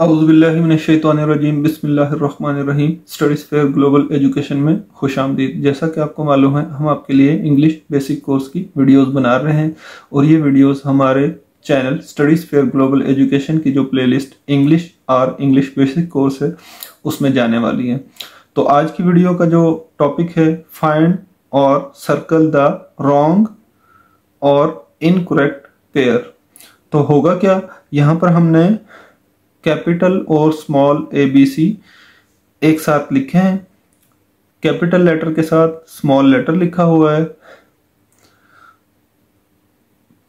औज़ुबिल्लाहिमिनश्शैतानिर्रजीम बिस्मिल्लाहिर्रहमानिर्रहीम। Studies fair global education में खुशामदीद। जैसा कि आपको मालूम है, हम आपके लिए इंग्लिश बेसिक कोर्स की वीडियोस बना रहे हैं और ये वीडियोस हमारे channel studies fair global education की जो प्लेलिस्ट इंग्लिश और इंग्लिश बेसिक कोर्स है उसमें जाने वाली है। तो आज की वीडियो का जो टॉपिक है, फाइंड और सर्कल द रॉन्ग और इनकरेक्ट पेयर। तो होगा क्या, यहाँ पर हमने कैपिटल और स्मॉल ABC एक साथ लिखे हैं। कैपिटल लेटर के साथ स्मॉल लेटर लिखा हुआ है।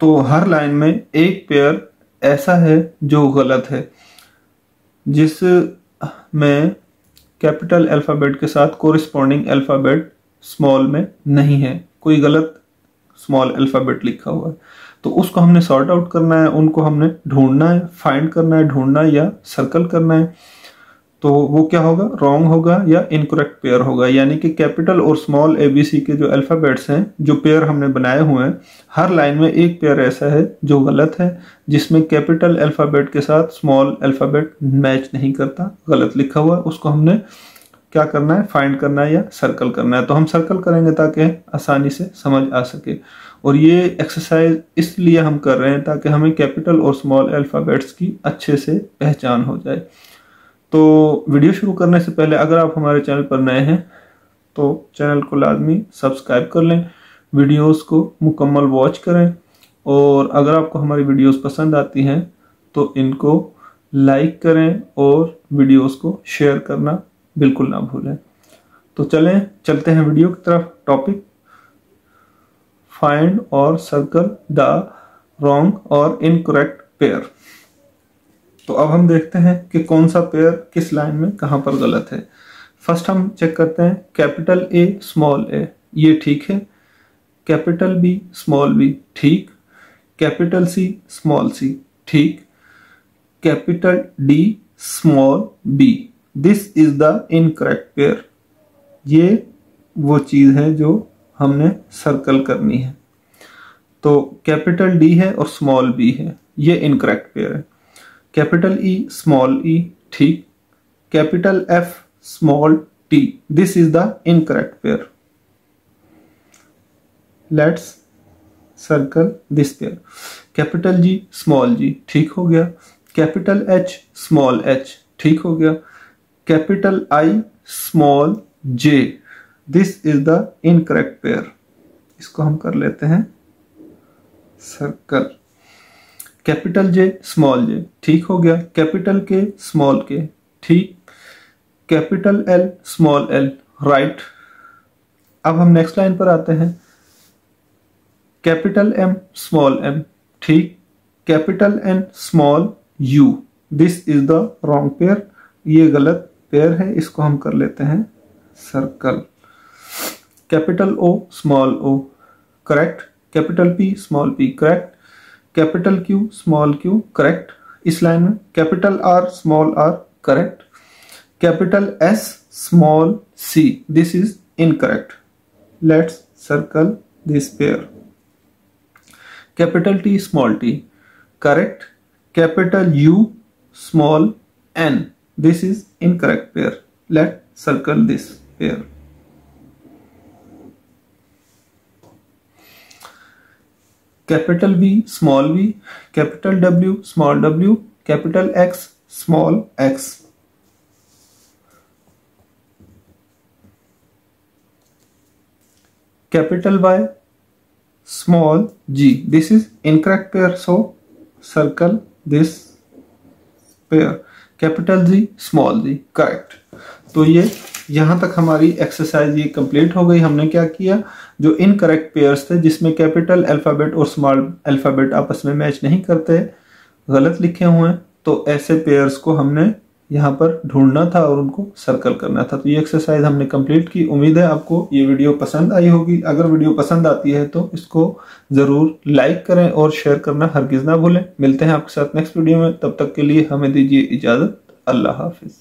तो हर लाइन में एक पेयर ऐसा है जो गलत है, जिसमें कैपिटल अल्फाबेट के साथ कोरिस्पॉन्डिंग अल्फाबेट स्मॉल में नहीं है, कोई गलत स्मॉल अल्फाबेट लिखा हुआ है। तो उसको हमने सॉर्ट आउट करना है, उनको हमने ढूंढना है, फाइंड करना है, ढूंढना है या सर्कल करना है। तो वो क्या होगा, रॉन्ग होगा या इनकरेक्ट पेयर होगा। यानी कि कैपिटल और स्मॉल ABC के जो अल्फाबेट्स हैं, जो पेयर हमने बनाए हुए हैं, हर लाइन में एक पेयर ऐसा है जो गलत है, जिसमें कैपिटल अल्फाबेट के साथ स्मॉल अल्फाबेट मैच नहीं करता, गलत लिखा हुआ है। उसको हमने क्या करना है, फाइंड करना है या सर्कल करना है। तो हम सर्कल करेंगे ताकि आसानी से समझ आ सके। और ये एक्सरसाइज इसलिए हम कर रहे हैं ताकि हमें कैपिटल और स्मॉल अल्फाबेट्स की अच्छे से पहचान हो जाए। तो वीडियो शुरू करने से पहले अगर आप हमारे चैनल पर नए हैं तो चैनल को लाजमी सब्सक्राइब कर लें, वीडियोस को मुकम्मल वॉच करें, और अगर आपको हमारी वीडियोस पसंद आती हैं तो इनको लाइक करें और वीडियोस को शेयर करना बिल्कुल ना भूलें। तो चलते हैं वीडियो की तरफ। टॉपिक, फाइंड और सर्कल द रॉन्ग और इनकरेक्ट पेयर। तो अब हम देखते हैं कि कौन सा पेयर किस लाइन में कहां पर गलत है। फर्स्ट हम चेक करते हैं, कैपिटल A स्मॉल a, ये ठीक है। कैपिटल B स्मॉल b, ठीक। कैपिटल C स्मॉल c, ठीक। Capital D small b, this is the incorrect pair. ये वो चीज है जो हमने सर्कल करनी है। तो कैपिटल D है और स्मॉल b है, ये इनकरेक्ट पेयर है। कैपिटल E स्मॉल e, ठीक। Capital F small t, this is the incorrect pair. Let's circle this pair. Capital G small g, ठीक हो गया। कैपिटल H स्मॉल h, ठीक हो गया। Capital I small j, this is the incorrect pair. इसको हम कर लेते हैं circle. Capital J small j, ठीक हो गया। कैपिटल K स्मॉल k, ठीक। Capital L small l, right. अब हम नेक्स्ट लाइन पर आते हैं। कैपिटल M स्मॉल m, ठीक। Capital N small u, this is the wrong pair, ये गलत पेयर है, इसको हम कर लेते हैं circle. Capital O small o, correct. Capital P small p, correct. Capital Q small q, correct इस लाइन में। Capital R small r, correct. Capital S small c, this is incorrect. Let's circle this pair. Capital T small t, correct. Capital U small n, this is incorrect pair. Let's circle this pair. Capital B small b, capital W small w, capital X small x. Capital Y small g, this is incorrect pair, so circle this pair. Capital G small g, correct. तो ये यहां तक हमारी exercise ये complete हो गई। हमने क्या किया, जो इनकरेक्ट पेयर्स थे जिसमें कैपिटल अल्फाबेट और स्मॉल अल्फाबेट आपस में मैच नहीं करते, गलत लिखे हुए हैं, तो ऐसे पेयर्स को हमने यहाँ पर ढूंढना था और उनको सर्कल करना था। तो ये एक्सरसाइज हमने कंप्लीट की। उम्मीद है आपको ये वीडियो पसंद आई होगी। अगर वीडियो पसंद आती है तो इसको जरूर लाइक करें और शेयर करना हरगिज ना भूलें। मिलते हैं आपके साथ नेक्स्ट वीडियो में, तब तक के लिए हमें दीजिए इजाजत। अल्लाह हाफिज।